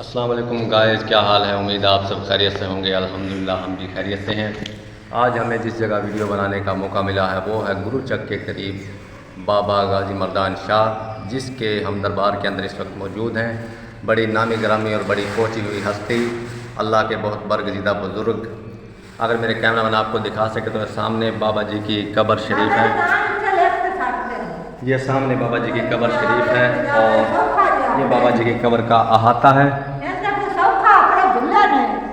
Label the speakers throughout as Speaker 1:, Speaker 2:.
Speaker 1: السلام علیکم گائز، کیا حال ہے؟ امید آپ سب خیریت سے ہوں گے۔ الحمدللہ ہم بھی خیریت سے ہیں۔ آج ہمیں جس جگہ ویڈیو بنانے کا موقع ملا ہے وہ ہے گرو چک کے قریب بابا غازی مردان شاہ، جس کے ہم دربار کے اندر اس وقت موجود ہیں۔ بڑی نامی گرامی اور بڑی پہنچی ہوئی ہستی، اللہ کے بہت برگزیدہ بزرگ۔ اگر میرے کیمرہ مین آپ کو دکھا سکے تو سامنے بابا جی کی قبر شریف ہے، یہ سامنے بابا جی کی قبر شریف ہے اور یہ بابا جی کی قبر کا احاطہ ہے۔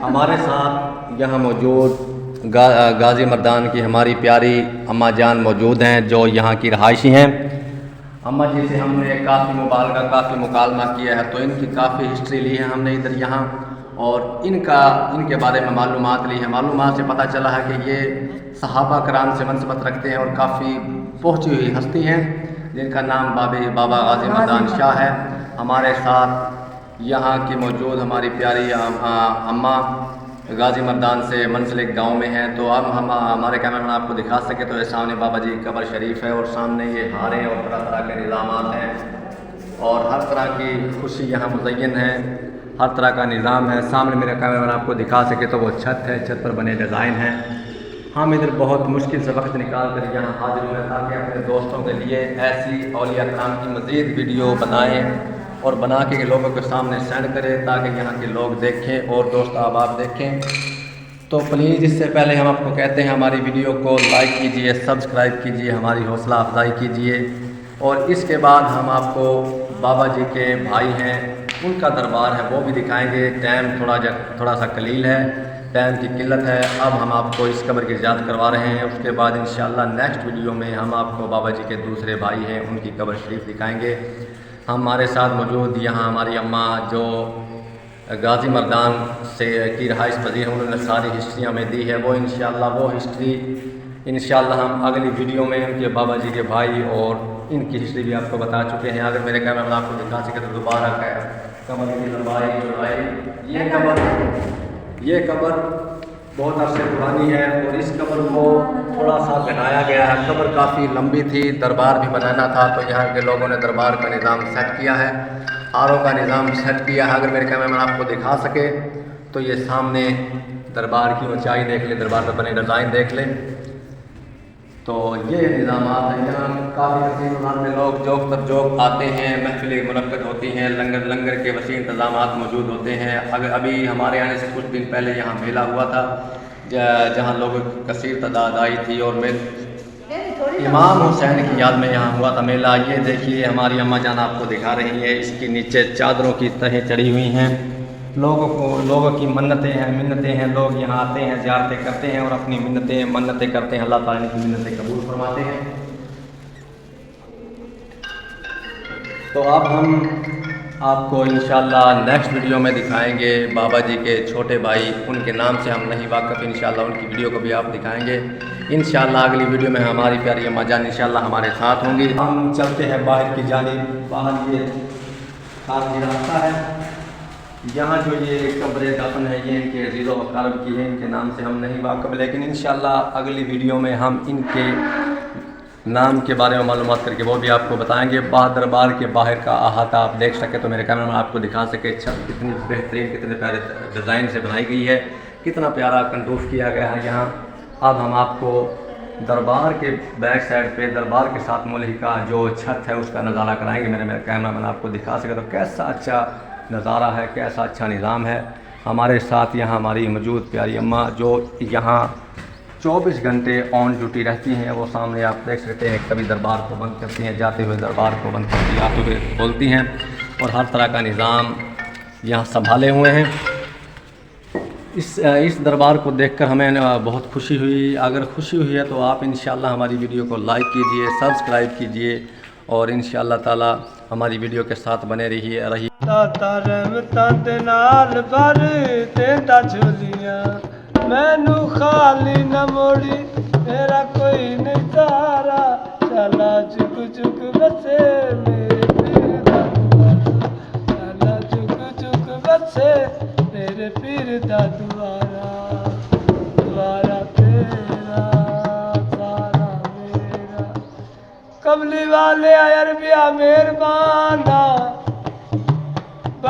Speaker 1: ہمارے ساتھ یہاں موجود غازی مردان کی ہماری پیاری اماں جان موجود ہیں جو یہاں کی رہائشی ہیں۔ اماں جی سے ہم نے کافی مبالغہ کافی مکالمہ کیا ہے، تو ان کی کافی ہسٹری لی ہے ہم نے ادھر یہاں، اور ان کے بارے میں معلومات لی ہے۔ معلومات سے پتہ چلا ہے کہ یہ صحابہ کرام سے منسبت رکھتے ہیں اور کافی پہنچی ہوئی ہستی ہیں، جن کا نام بابا غازی مردان شاہ ہے۔ ہمارے ساتھ یہاں کی موجود ہماری پیاری اماں غازی مردان سے منسلک گاؤں میں ہیں، تو اب ہمارے کیمرہ مین آپ کو دکھا سکے تو یہ سامنے بابا جی کی قبر شریف ہے اور سامنے یہ ہاریں اور طرح طرح کے نظامات ہیں اور ہر طرح کی خوشی یہاں مزین ہے، ہر طرح کا نظام ہے۔ سامنے میرا کیمرہ مین آپ کو دکھا سکے تو وہ چھت ہے، چھت پر بنے ڈیزائن ہیں۔ ہم ادھر بہت مشکل سے وقت نکال کر یہاں حاضر ہوئے تاکہ اپنے دوستوں کے لیے ایسی اولیاء کرام کی مزید ویڈیو بنائیں اور بنا کے لوگوں کے سامنے سینڈ کریں تاکہ یہاں کے لوگ دیکھیں اور دوست احباب دیکھیں۔ تو پلیز اس سے پہلے ہم آپ کو کہتے ہیں ہماری ویڈیو کو لائک کیجئے، سبسکرائب کیجئے، ہماری حوصلہ افزائی کیجئے، اور اس کے بعد ہم آپ کو بابا جی کے بھائی ہیں ان کا دربار ہے وہ بھی دکھائیں گے۔ ٹائم تھوڑا سا قلیل ہے، ٹائم کی قلت ہے۔ اب ہم آپ کو اس قبر کی زیارت کروا رہے ہیں، اس کے بعد انشاءاللہ نیکسٹ ویڈیو میں ہم آپ کو بابا جی کے دوسرے بھائی ہیں ان کی قبر شریف دکھائیں گے۔ ہمارے ساتھ موجود یہاں ہماری اماں جو غازی مردان سے کی رہائش پذیر ہیں، انہوں نے ساری ہسٹری ہمیں دی ہے، وہ انشاءاللہ وہ ہسٹری انشاءاللہ ہم اگلی ویڈیو میں ان کے بابا جی کے بھائی اور ان کی ہسٹری بھی آپ کو بتا چکے ہیں۔ اگر میرے کیمرہ میں آپ کو دکھا سکے تو دوبارہ قبر کی لمبائی چوڑائی، یہ قبر بہت عرصے پرانی ہے اور اس قبر کو تھوڑا سا بنایا گیا ہے۔ قبر کافی لمبی تھی، دربار بھی بنانا تھا، تو یہاں کے لوگوں نے دربار کا نظام سیٹ کیا ہے، آر او کا نظام سیٹ کیا ہے۔ اگر میرے کیمرہ میں آپ کو دکھا سکے تو یہ سامنے دربار کی اونچائی دیکھ لیں، دربار پر بنے ڈیزائن دیکھ لیں، تو یہ نظامات ہیں۔ یہاں کافی کثیر تعداد میں لوگ جوک تر جوک آتے ہیں، محفلیں منعقد ہوتی ہیں، لنگر کے وسیع انتظامات موجود ہوتے ہیں۔ ابھی ہمارے آنے سے کچھ دن پہلے یہاں میلہ ہوا تھا جہاں لوگوں کی کثیر تعداد آئی تھی، اور امام حسین کی یاد میں یہاں ہوا تھا میلہ۔ یہ دیکھیے ہماری اماں جان آپ کو دکھا رہی ہیں، اس کے نیچے چادروں کی تہیں چڑھی ہوئی ہیں۔ لوگوں کی منتیں ہیں، لوگ یہاں آتے ہیں، زیارتیں کرتے ہیں اور اپنی منتیں کرتے ہیں، اللہ تعالیٰ نے کی منتیں قبول فرماتے ہیں۔ تو اب ہم آپ کو انشاءاللہ نیکسٹ ویڈیو میں دکھائیں گے بابا جی کے چھوٹے بھائی، ان کے نام سے ہم نہیں واقف، انشاءاللہ ان کی ویڈیو کو بھی آپ دکھائیں گے انشاءاللہ اگلی ویڈیو میں۔ ہماری پیاری اماں جان انشاءاللہ ہمارے ساتھ ہوں گی۔ ہم چلتے ہیں باہر کی جانب، باہر یہ خارجی راستہ ہے، یہاں جو یہ قبر دفن ہے یہ ان کے عزیز و اقارب کی ہے، ان کے نام سے ہم نہیں واقف، لیکن انشاءاللہ اگلی ویڈیو میں ہم ان کے نام کے بارے میں معلومات کر کے وہ بھی آپ کو بتائیں گے۔ دربار کے باہر کا احاطہ آپ دیکھ سکے تو میرے کیمرہ میں آپ کو دکھا سکے، چھت کتنی بہترین کتنے پیارے ڈیزائن سے بنائی گئی ہے، کتنا پیارا کنٹروف کیا گیا ہے یہاں۔ اب ہم آپ کو دربار کے بیک سائڈ پہ دربار کے ساتھ ملحقہ جو چھت ہے اس کا نظارہ کرائیں گے۔ میرے کیمرہ مین آپ کو دکھا سکے تو کیسا اچھا نظارہ ہے، کیسا اچھا نظام ہے۔ ہمارے ساتھ یہاں ہماری موجود پیاری اماں جو یہاں 24 گھنٹے آن ڈیوٹی رہتی ہیں، وہ سامنے آپ دیکھ سکتے ہیں، کبھی دربار کو بند کرتی ہیں، جاتے ہوئے دربار کو بند کرتی آتے ہوئے کھولتی ہیں، اور ہر طرح کا نظام یہاں سنبھالے ہوئے ہیں۔ اس دربار کو دیکھ کر ہمیں بہت خوشی ہوئی۔ اگر خوشی ہوئی ہے تو آپ انشاءاللہ ہماری ویڈیو کو لائک کیجئے، سبسکرائب کیجئے، اور انشاءاللہ تعالی ہماری ویڈیو کے ساتھ بنے رہیے۔
Speaker 2: داتا رحمتاں دے نال بھر دیندا جھولیاں، مینو خالی نہ موڑی میرا کوئی نہیں تارا، چالا جگ جگ بسے میرے پیر دا دوارا، چالا جگ جگ بسے میرے پیر دا دوارا، دوارا تیرا سارا میرا، کملی والے عربیا مہربان